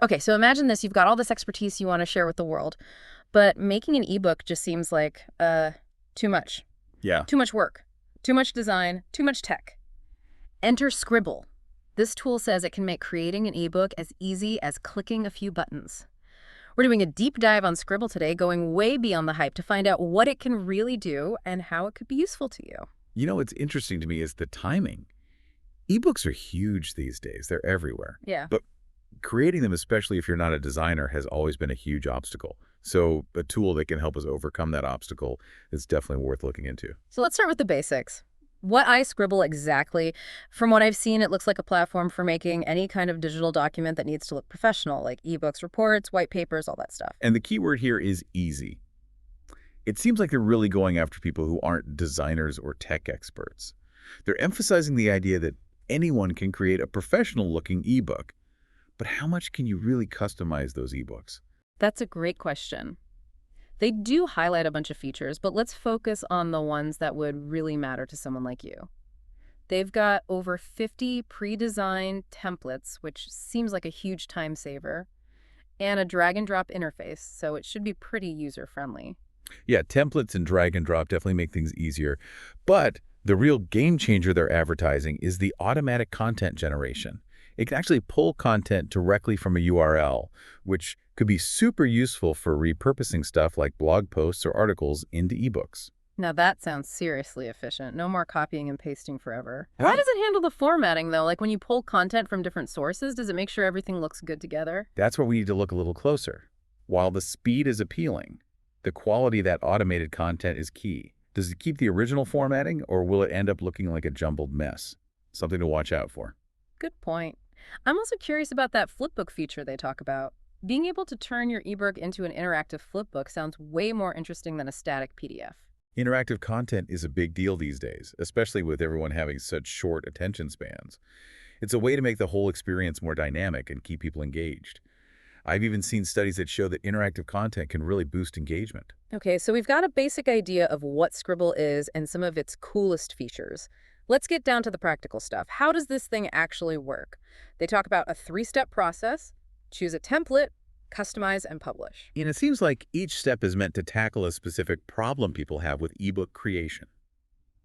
Okay, so imagine this. You've got all this expertise you want to share with the world, but making an ebook just seems like too much. Yeah. Too much work, too much design, too much tech. Enter Sqribble. This tool says it can make creating an ebook as easy as clicking a few buttons. We're doing a deep dive on Sqribble today, going way beyond the hype to find out what it can really do and how it could be useful to you. You know, what's interesting to me is the timing. Ebooks are huge these days. They're everywhere. Yeah. But creating them, especially if you're not a designer, has always been a huge obstacle. So a tool that can help us overcome that obstacle is definitely worth looking into. So let's start with the basics. What is Sqribble exactly? From what I've seen, it looks like a platform for making any kind of digital document that needs to look professional, like ebooks, reports, white papers, all that stuff. And the key word here is easy. It seems like they're really going after people who aren't designers or tech experts. They're emphasizing the idea that anyone can create a professional-looking ebook. But how much can you really customize those ebooks? That's a great question. They do highlight a bunch of features, but let's focus on the ones that would really matter to someone like you. They've got over 50 pre-designed templates, which seems like a huge time saver, and a drag-and-drop interface, so it should be pretty user-friendly. Yeah, templates and drag and drop definitely make things easier. But the real game changer they're advertising is the automatic content generation. It can actually pull content directly from a URL, which could be super useful for repurposing stuff like blog posts or articles into ebooks. Now that sounds seriously efficient. No more copying and pasting forever. How does it handle the formatting, though? Like when you pull content from different sources, does it make sure everything looks good together? That's where we need to look a little closer. While the speed is appealing, the quality of that automated content is key. Does it keep the original formatting, or will it end up looking like a jumbled mess? Something to watch out for. Good point. I'm also curious about that flipbook feature they talk about. Being able to turn your ebook into an interactive flipbook sounds way more interesting than a static PDF. Interactive content is a big deal these days, especially with everyone having such short attention spans. It's a way to make the whole experience more dynamic and keep people engaged. I've even seen studies that show that interactive content can really boost engagement. Okay, so we've got a basic idea of what Sqribble is and some of its coolest features. Let's get down to the practical stuff. How does this thing actually work? They talk about a 3-step process: choose a template, customize, and publish. And it seems like each step is meant to tackle a specific problem people have with ebook creation.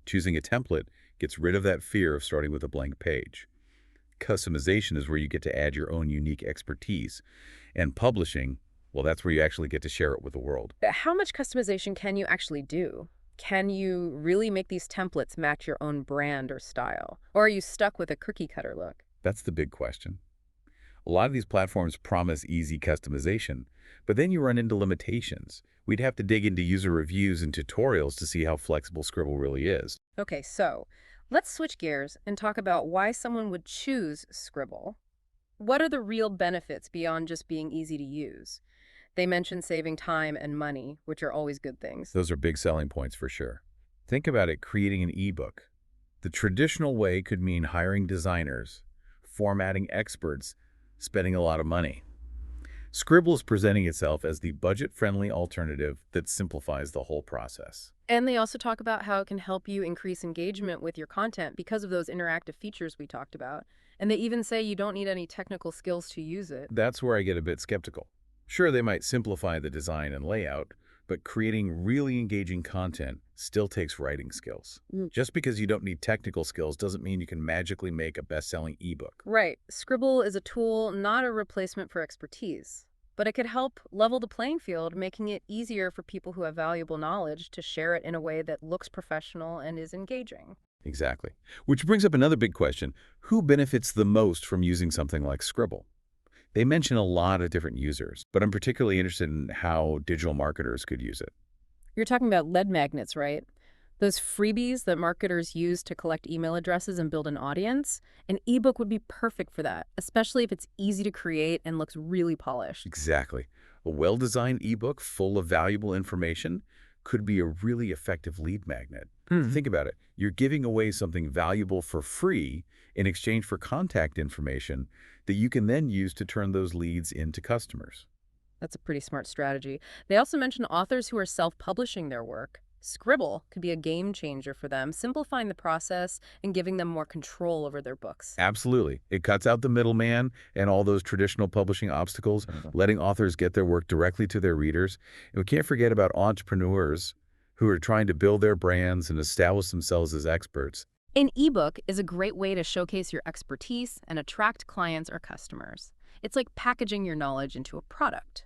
Choosing a template gets rid of that fear of starting with a blank page. Customization is where you get to add your own unique expertise. And publishing, well, that's where you actually get to share it with the world. How much customization can you actually do? Can you really make these templates match your own brand or style? Or are you stuck with a cookie-cutter look? That's the big question. A lot of these platforms promise easy customization, but then you run into limitations. We'd have to dig into user reviews and tutorials to see how flexible Sqribble really is. Okay, so let's switch gears and talk about why someone would choose Sqribble. What are the real benefits beyond just being easy to use? They mention saving time and money, which are always good things. Those are big selling points for sure. Think about it, creating an ebook. The traditional way could mean hiring designers, formatting experts, spending a lot of money. Sqribble is presenting itself as the budget-friendly alternative that simplifies the whole process. And they also talk about how it can help you increase engagement with your content because of those interactive features we talked about. And they even say you don't need any technical skills to use it. That's where I get a bit skeptical. Sure, they might simplify the design and layout, but creating really engaging content still takes writing skills. Just because you don't need technical skills doesn't mean you can magically make a best-selling ebook. Right. Sqribble is a tool, not a replacement for expertise. But it could help level the playing field, making it easier for people who have valuable knowledge to share it in a way that looks professional and is engaging. Exactly. Which brings up another big question. Who benefits the most from using something like Sqribble? They mention a lot of different users, but I'm particularly interested in how digital marketers could use it. You're talking about lead magnets, right? Those freebies that marketers use to collect email addresses and build an audience. An ebook would be perfect for that, especially if it's easy to create and looks really polished. Exactly. A well-designed ebook full of valuable information could be a really effective lead magnet. Think about it. You're giving away something valuable for free in exchange for contact information that you can then use to turn those leads into customers. That's a pretty smart strategy. They also mention authors who are self-publishing their work. Sqribble could be a game changer for them, simplifying the process and giving them more control over their books. Absolutely. It cuts out the middleman and all those traditional publishing obstacles, letting authors get their work directly to their readers. And we can't forget about entrepreneurs who are trying to build their brands and establish themselves as experts. An ebook is a great way to showcase your expertise and attract clients or customers. It's like packaging your knowledge into a product.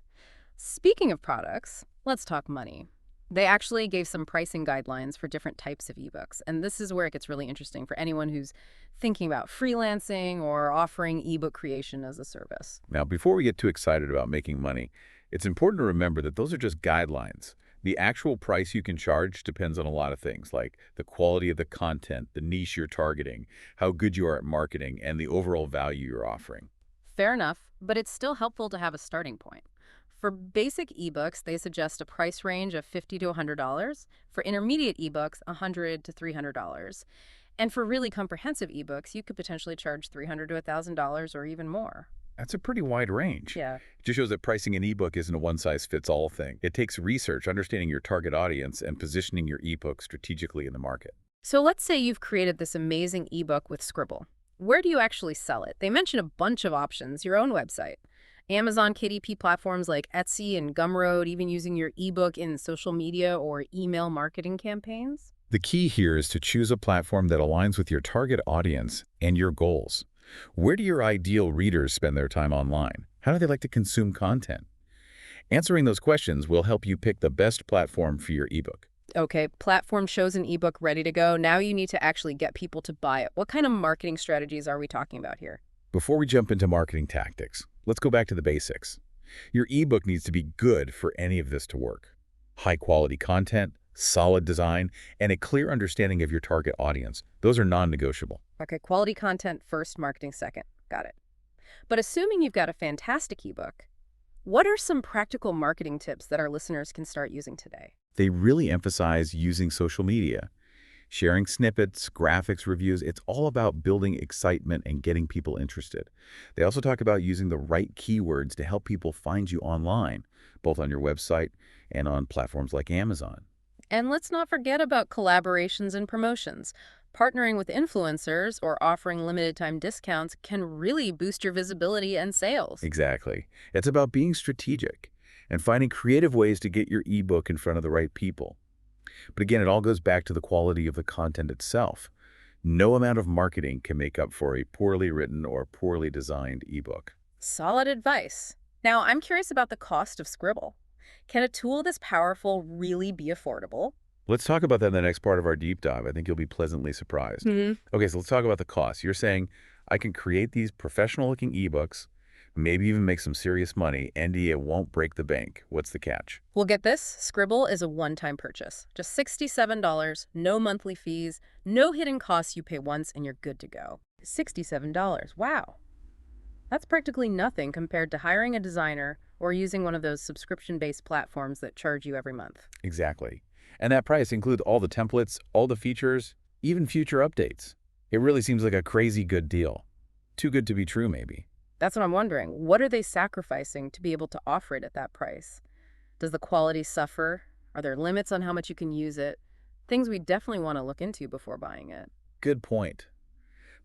Speaking of products, let's talk money. They actually gave some pricing guidelines for different types of ebooks, and this is where it gets really interesting for anyone who's thinking about freelancing or offering ebook creation as a service. Now, before we get too excited about making money, it's important to remember that those are just guidelines. The actual price you can charge depends on a lot of things, like the quality of the content, the niche you're targeting, how good you are at marketing, and the overall value you're offering. Fair enough, but it's still helpful to have a starting point. For basic ebooks, they suggest a price range of $50 to $100. For intermediate ebooks, $100 to $300. And for really comprehensive ebooks, you could potentially charge $300 to $1,000 or even more. That's a pretty wide range. Yeah. It just shows that pricing an ebook isn't a one-size-fits-all thing. It takes research, understanding your target audience, and positioning your ebook strategically in the market. So let's say you've created this amazing ebook with Sqribble. Where do you actually sell it? They mention a bunch of options, your own website. Amazon KDP platforms like Etsy and Gumroad, even using your ebook in social media or email marketing campaigns? The key here is to choose a platform that aligns with your target audience and your goals. Where do your ideal readers spend their time online? How do they like to consume content? Answering those questions will help you pick the best platform for your ebook. Okay, platform shows an ebook ready to go. Now you need to actually get people to buy it. What kind of marketing strategies are we talking about here? Before we jump into marketing tactics, let's go back to the basics. Your ebook needs to be good for any of this to work. High-quality content, solid design, and a clear understanding of your target audience. Those are non-negotiable. Okay, quality content first, marketing second. Got it. But assuming you've got a fantastic ebook, what are some practical marketing tips that our listeners can start using today? They really emphasize using social media. Sharing snippets, graphics, reviews, it's all about building excitement and getting people interested. They also talk about using the right keywords to help people find you online, both on your website and on platforms like Amazon. And let's not forget about collaborations and promotions. Partnering with influencers or offering limited time discounts can really boost your visibility and sales. Exactly. It's about being strategic and finding creative ways to get your ebook in front of the right people. But again, it all goes back to the quality of the content itself. No amount of marketing can make up for a poorly written or poorly designed ebook. Solid advice. Now, I'm curious about the cost of Sqribble. Can a tool this powerful really be affordable? Let's talk about that in the next part of our deep dive. I think you'll be pleasantly surprised. Okay, so let's talk about the cost. You're saying I can create these professional-looking ebooks, maybe even make some serious money, and it won't break the bank. What's the catch? Well, get this. Sqribble is a one-time purchase. Just $67, no monthly fees, no hidden costs. You pay once and you're good to go. $67. Wow. That's practically nothing compared to hiring a designer or using one of those subscription-based platforms that charge you every month. Exactly. And that price includes all the templates, all the features, even future updates. It really seems like a crazy good deal. Too good to be true, maybe. That's what I'm wondering. What are they sacrificing to be able to offer it at that price? Does the quality suffer? Are there limits on how much you can use it? Things we definitely want to look into before buying it. Good point.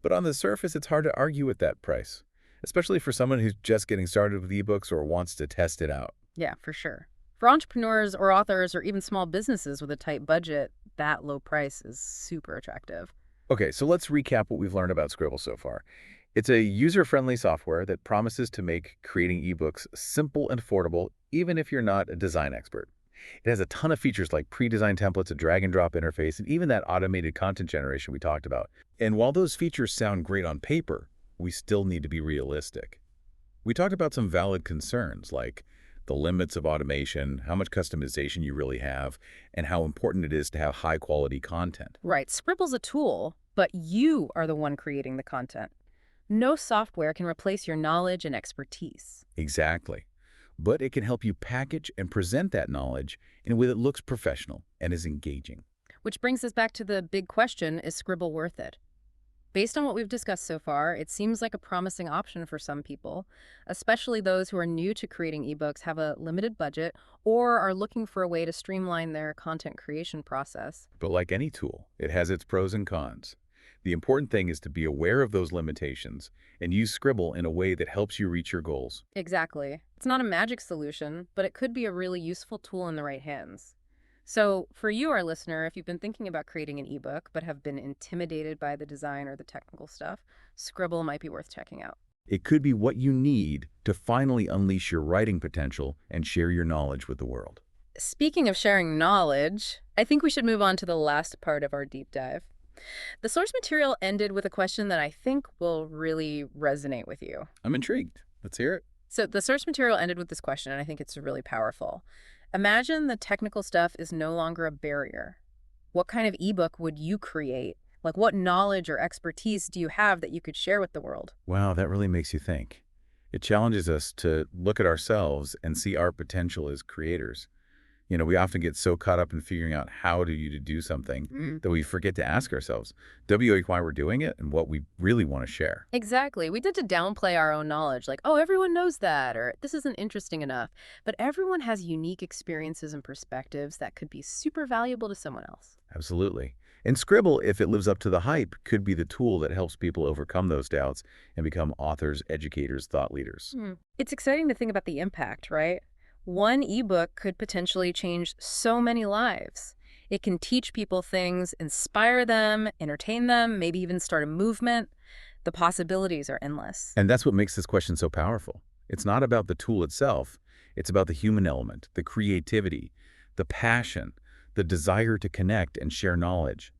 But on the surface, it's hard to argue with that price, especially for someone who's just getting started with ebooks or wants to test it out. Yeah, for sure. For entrepreneurs or authors or even small businesses with a tight budget, that low price is super attractive. Okay, so let's recap what we've learned about Sqribble so far. It's a user-friendly software that promises to make creating ebooks simple and affordable, even if you're not a design expert. It has a ton of features like pre-designed templates, a drag-and-drop interface, and even that automated content generation we talked about. And while those features sound great on paper, we still need to be realistic. We talked about some valid concerns like the limits of automation, how much customization you really have, and how important it is to have high-quality content. Right. Sqribble's a tool, but you are the one creating the content. No software can replace your knowledge and expertise. Exactly. But it can help you package and present that knowledge in a way that looks professional and is engaging. Which brings us back to the big question, is Sqribble worth it? Based on what we've discussed so far, it seems like a promising option for some people, especially those who are new to creating ebooks, have a limited budget, or are looking for a way to streamline their content creation process. But like any tool, it has its pros and cons. The important thing is to be aware of those limitations and use Sqribble in a way that helps you reach your goals. Exactly. It's not a magic solution, but it could be a really useful tool in the right hands. So, for you, our listener, if you've been thinking about creating an ebook but have been intimidated by the design or the technical stuff, Sqribble might be worth checking out. It could be what you need to finally unleash your writing potential and share your knowledge with the world. Speaking of sharing knowledge, I think we should move on to the last part of our deep dive. The source material ended with a question that I think will really resonate with you. I'm intrigued. Let's hear it. So the source material ended with this question, and I think it's really powerful. Imagine the technical stuff is no longer a barrier. What kind of ebook would you create? Like, what knowledge or expertise do you have that you could share with the world? Wow, that really makes you think. It challenges us to look at ourselves and see our potential as creators. We often get so caught up in figuring out how to do something that we forget to ask ourselves, why we're doing it and what we really want to share. Exactly. We tend to downplay our own knowledge, like, oh, everyone knows that, or this isn't interesting enough. But everyone has unique experiences and perspectives that could be super valuable to someone else. Absolutely. And Sqribble, if it lives up to the hype, could be the tool that helps people overcome those doubts and become authors, educators, thought leaders. It's exciting to think about the impact, right? One ebook could potentially change so many lives. It can teach people things, inspire them, entertain them, maybe even start a movement. The possibilities are endless. And that's what makes this question so powerful. It's not about the tool itself. It's about the human element, the creativity, the passion, the desire to connect and share knowledge.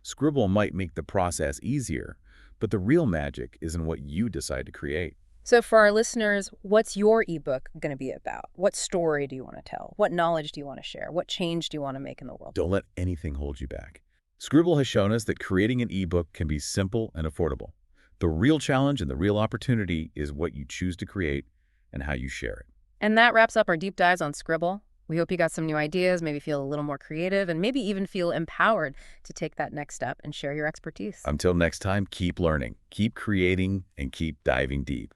Sqribble might make the process easier, but the real magic is in what you decide to create. So for our listeners, what's your ebook going to be about? What story do you want to tell? What knowledge do you want to share? What change do you want to make in the world? Don't let anything hold you back. Sqribble has shown us that creating an ebook can be simple and affordable. The real challenge and the real opportunity is what you choose to create and how you share it. And that wraps up our deep dives on Sqribble. We hope you got some new ideas, maybe feel a little more creative, and maybe even feel empowered to take that next step and share your expertise. Until next time, keep learning, keep creating, and keep diving deep.